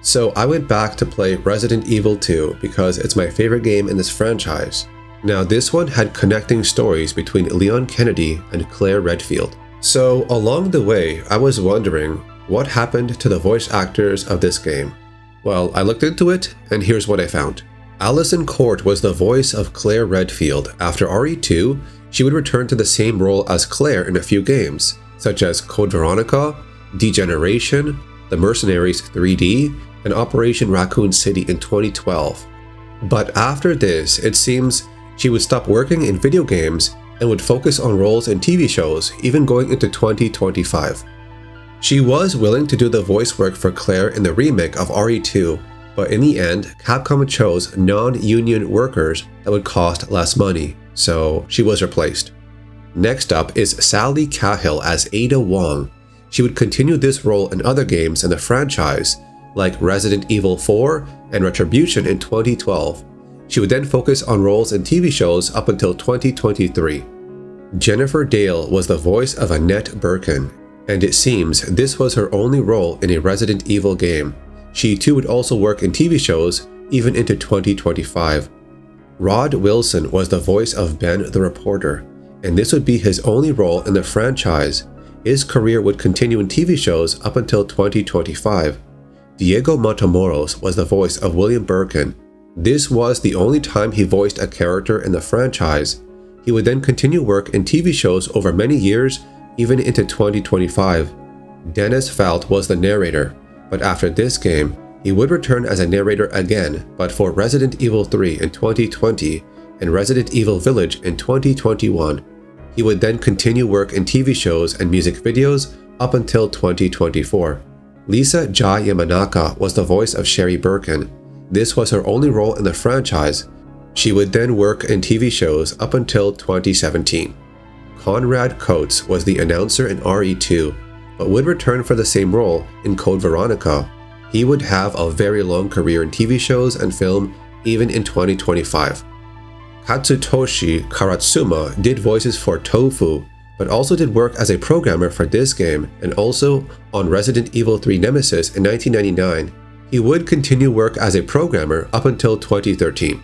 So I went back to play Resident Evil 2 because it's my favorite game in this franchise. Now this one had connecting stories between Leon Kennedy and Claire Redfield. So along the way, I was wondering what happened to the voice actors of this game. Well, I looked into it and here's what I found. Alyson Court was the voice of Claire Redfield. After RE2, she would return to the same role as Claire in a few games, such as Code Veronica, Degeneration, The Mercenaries 3D, and Operation Raccoon City in 2012. But after this, it seems she would stop working in video games and would focus on roles in TV shows, even going into 2025. She was willing to do the voice work for Claire in the remake of RE2, but in the end, Capcom chose non-union workers that would cost less money, so she was replaced. Next up is Sally Cahill as Ada Wong. She would continue this role in other games in the franchise, like Resident Evil 4 and Retribution in 2012. She would then focus on roles in TV shows up until 2023. Jennifer Dale was the voice of Annette Birkin, and it seems this was her only role in a Resident Evil game. She too would also work in TV shows even into 2025. Rod Wilson was the voice of Ben the Reporter, and this would be his only role in the franchise. His career would continue in TV shows up until 2025. Diego Matamoros was the voice of William Birkin. This was the only time he voiced a character in the franchise. He would then continue work in TV shows over many years, even into 2025. Dennis Falt was the narrator, but after this game, he would return as a narrator again, but for Resident Evil 3 in 2020 and Resident Evil Village in 2021. He would then continue work in TV shows and music videos up until 2024. Lisa Jai Yamanaka was the voice of Sherry Birkin. This was her only role in the franchise. She would then work in TV shows up until 2017. Conrad Coates was the announcer in RE2, but would return for the same role in Code Veronica. He would have a very long career in TV shows and film, even in 2025. Katsutoshi Karatsuma did voices for Tofu, but also did work as a programmer for this game and also on Resident Evil 3 Nemesis in 1999. He would continue work as a programmer up until 2013.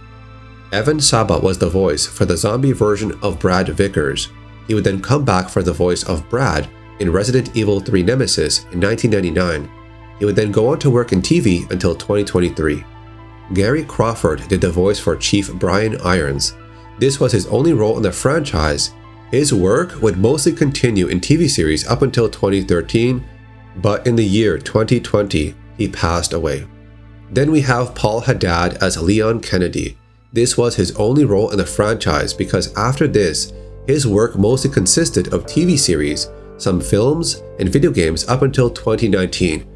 Evan Sabba was the voice for the zombie version of Brad Vickers. He would then come back for the voice of Brad in Resident Evil 3 Nemesis in 1999. He would then go on to work in TV until 2023. Gary Crawford did the voice for Chief Brian Irons. This was his only role in the franchise. His work would mostly continue in TV series up until 2013, but in the year 2020, he passed away. Then we have Paul Haddad as Leon Kennedy. This was his only role in the franchise because after this, his work mostly consisted of TV series, some films, and video games up until 2019.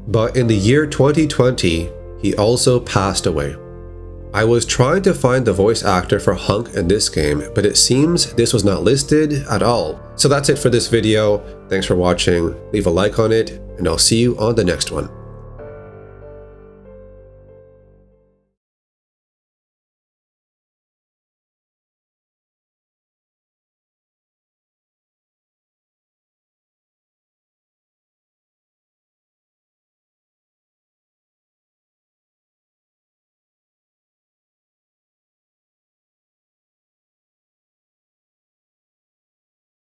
But in the year 2020, he also passed away. I was trying to find the voice actor for Hunk in this game, but it seems this was not listed at all. So that's it for this video. Thanks for watching. Leave a like on it, and I'll see you on the next one.